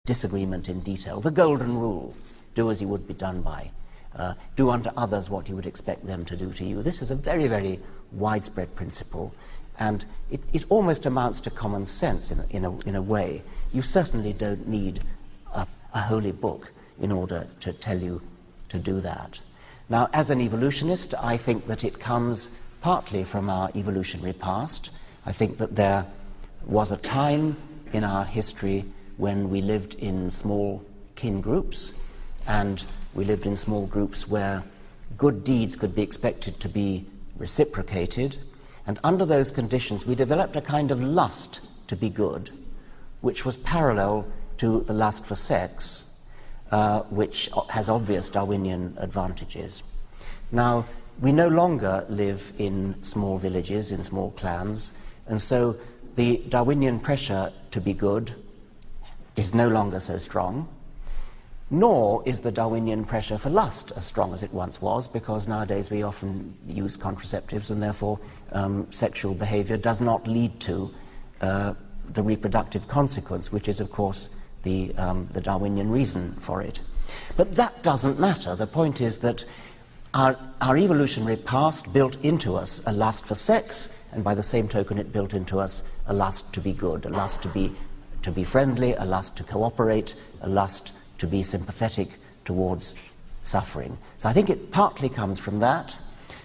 disagreement in detail. The golden rule, do as you would be done by. Do unto others what you would expect them to do to you. This is a very, very widespread principle, and it almost amounts to common sense in a way. You certainly don't need a holy book in order to tell you to do that. Now, as an evolutionist, I think that it comes partly from our evolutionary past. I think that there was a time in our history when we lived in small kin groups, and we lived in small groups where good deeds could be expected to be reciprocated, and under those conditions we developed a kind of lust to be good, which was parallel to the lust for sex, which has obvious Darwinian advantages. Now, we no longer live in small villages, in small clans, and so the Darwinian pressure to be good is no longer so strong, nor is the Darwinian pressure for lust as strong as it once was, because nowadays we often use contraceptives, and therefore sexual behavior does not lead to the reproductive consequence, which is, of course, the Darwinian reason for it. But that doesn't matter. The point is that our evolutionary past built into us a lust for sex, and by the same token it built into us a lust to be good, a lust to be friendly, a lust to cooperate, a lust to be sympathetic towards suffering. So I think it partly comes from that,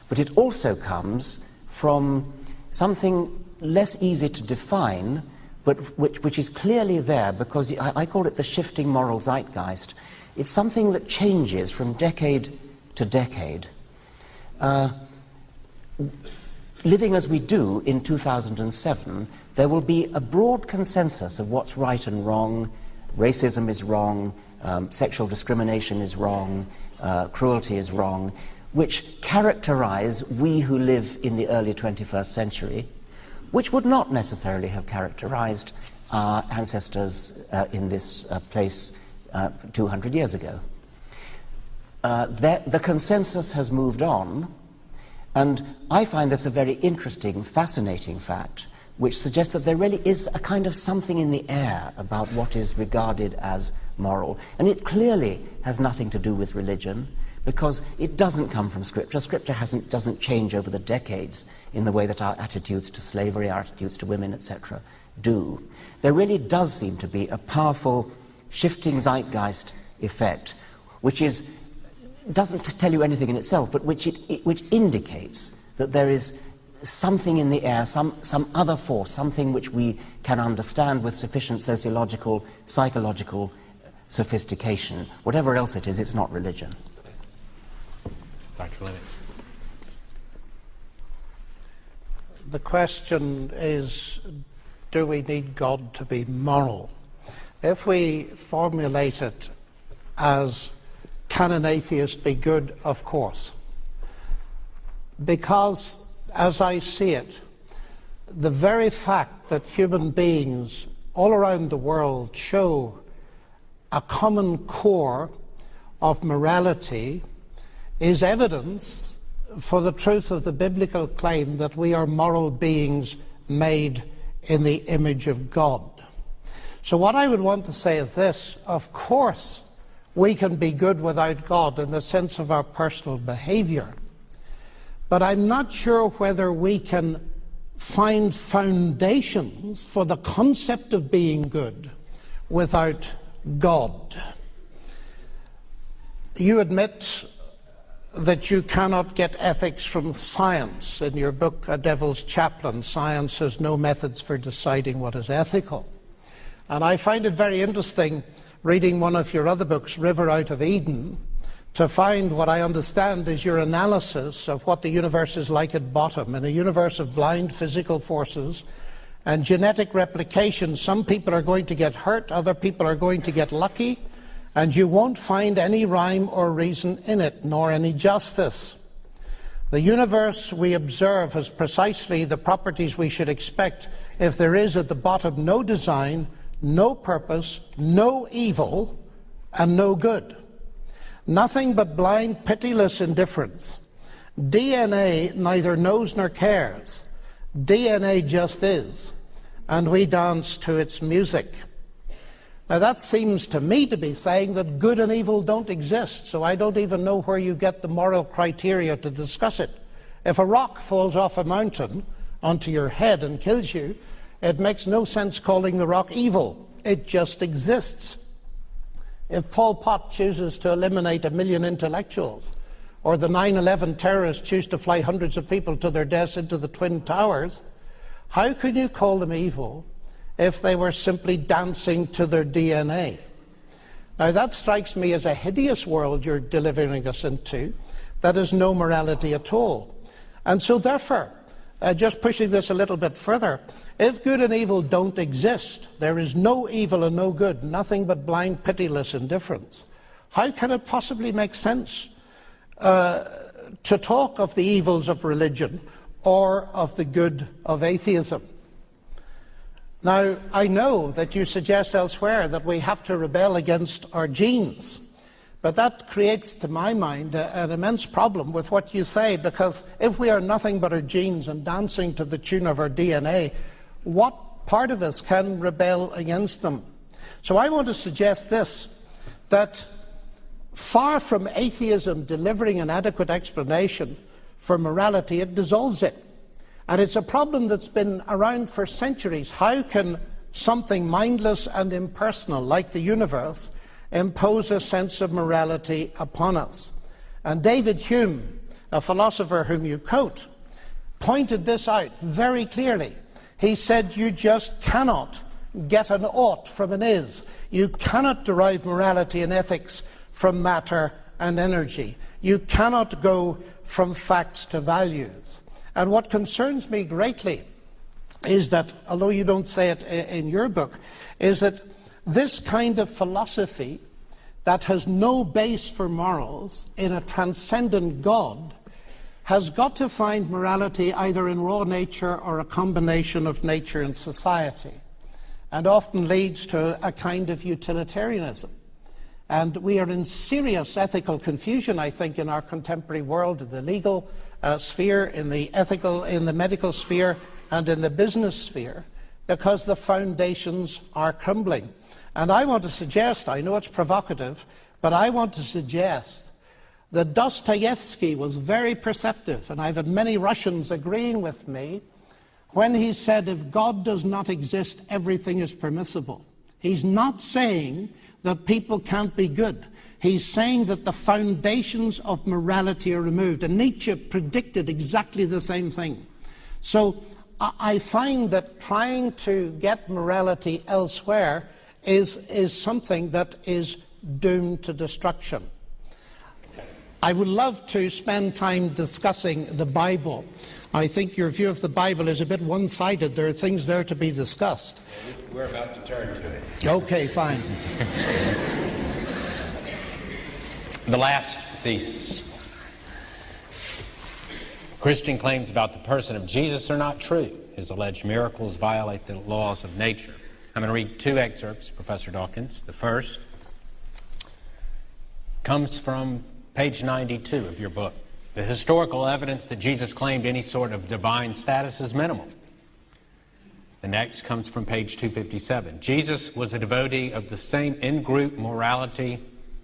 but it also comes from something less easy to define, but which is clearly there, because I call it the shifting moral zeitgeist. It's something that changes from decade to decade. Living as we do in 2007, there will be a broad consensus of what's right and wrong. Racism is wrong, sexual discrimination is wrong, cruelty is wrong, which characterize we who live in the early 21st century, which would not necessarily have characterized our ancestors in this place 200 years ago. The consensus has moved on, and I find this a very interesting, fascinating fact, which suggests that there really is a kind of something in the air about what is regarded as moral. And it clearly has nothing to do with religion, because it doesn't come from Scripture. Scripture doesn't change over the decades in the way that our attitudes to slavery, our attitudes to women, etc. do. There really does seem to be a powerful shifting zeitgeist effect, which doesn't tell you anything in itself, but which indicates that there is something in the air, some other force, something which we can understand with sufficient sociological, psychological sophistication. Whatever else it is, it's not religion. Dr. Lennox. The question is, do we need God to be moral? If we formulate it as, can an atheist be good? Of course. Because, as I see it, the very fact that human beings all around the world show a common core of morality is evidence for the truth of the biblical claim that we are moral beings made in the image of God. So what I would want to say is this: of course we can be good without God in the sense of our personal behavior, but I'm not sure whether we can find foundations for the concept of being good without God. You admit that you cannot get ethics from science. In your book, A Devil's Chaplain, science has no methods for deciding what is ethical. And I find it very interesting, reading one of your other books, River Out of Eden, to find what I understand is your analysis of what the universe is like at bottom. In a universe of blind physical forces and genetic replication, some people are going to get hurt, other people are going to get lucky, and you won't find any rhyme or reason in it, nor any justice. The universe we observe has precisely the properties we should expect if there is at the bottom no design, no purpose, no evil, and no good. Nothing but blind, pitiless indifference. DNA neither knows nor cares. DNA just is, and we dance to its music. Now that seems to me to be saying that good and evil don't exist, so I don't even know where you get the moral criteria to discuss it. If a rock falls off a mountain onto your head and kills you, it makes no sense calling the rock evil. It just exists. If Pol Pot chooses to eliminate 1 million intellectuals, or the 9/11 terrorists choose to fly hundreds of people to their deaths into the Twin Towers, how can you call them evil if they were simply dancing to their DNA? Now that strikes me as a hideous world you're delivering us into, that is no morality at all. And so therefore, just pushing this a little bit further, if good and evil don't exist, there is no evil and no good, nothing but blind, pitiless indifference, how can it possibly make sense to talk of the evils of religion or of the good of atheism? Now, I know that you suggest elsewhere that we have to rebel against our genes, but that creates, to my mind, an immense problem with what you say, because if we are nothing but our genes and dancing to the tune of our DNA, what part of us can rebel against them? So I want to suggest this, that far from atheism delivering an adequate explanation for morality, it dissolves it. And it's a problem that's been around for centuries. How can something mindless and impersonal like the universe impose a sense of morality upon us? And David Hume, a philosopher whom you quote, pointed this out very clearly. He said, you just cannot get an ought from an is. You cannot derive morality and ethics from matter and energy. You cannot go from facts to values. And what concerns me greatly is that, although you don't say it in your book, is that this kind of philosophy that has no base for morals in a transcendent God has got to find morality either in raw nature or a combination of nature and society, and often leads to a kind of utilitarianism. And we are in serious ethical confusion, I think, in our contemporary world, in the legal sphere, in the ethical, in the medical sphere, and in the business sphere, because the foundations are crumbling. And I want to suggest, I know it's provocative, but I want to suggest that Dostoevsky was very perceptive, and I've had many Russians agreeing with me, when he said, if God does not exist, everything is permissible. He's not saying that people can't be good. He's saying that the foundations of morality are removed. And Nietzsche predicted exactly the same thing. So I find that trying to get morality elsewhere is something that is doomed to destruction. I would love to spend time discussing the Bible. I think your view of the Bible is a bit one-sided. There are things there to be discussed. We're about to turn to it. Okay, fine. The last thesis. Christian claims about the person of Jesus are not true. His alleged miracles violate the laws of nature. I'm going to read two excerpts, Professor Dawkins. The first comes from page 92 of your book. The historical evidence that Jesus claimed any sort of divine status is minimal. The next comes from page 257. Jesus was a devotee of the same in-group morality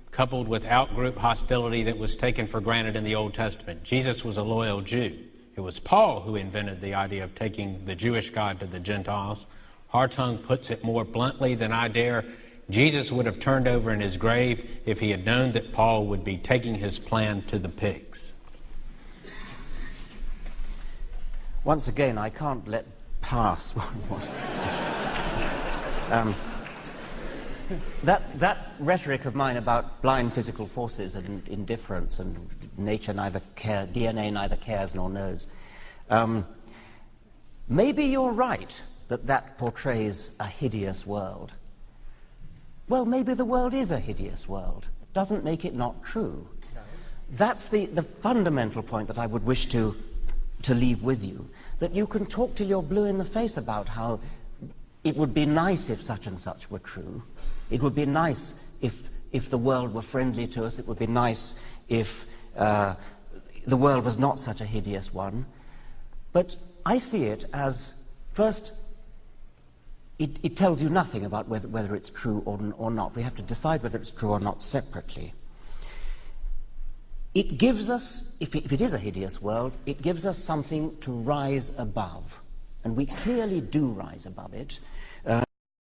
coupled with out-group hostility that was taken for granted in the Old Testament. Jesus was a loyal Jew. It was Paul who invented the idea of taking the Jewish God to the Gentiles. Hartung puts it more bluntly than I dare. Jesus would have turned over in his grave if he had known that Paul would be taking his plan to the pigs. Once again, I can't let pass that rhetoric of mine about blind physical forces and indifference and nature neither cares, DNA neither cares nor knows. Maybe you're right that portrays a hideous world. Well, maybe the world is a hideous world. It doesn't make it not true. No. That's the fundamental point that I would wish to leave with you, that you can talk till you're blue in the face about how it would be nice if such and such were true. It would be nice if the world were friendly to us. It would be nice if the world was not such a hideous one. But I see it as, first, it tells you nothing about whether it's true or not. We have to decide whether it's true or not separately. It gives us, if it is a hideous world, it gives us something to rise above. And we clearly do rise above it.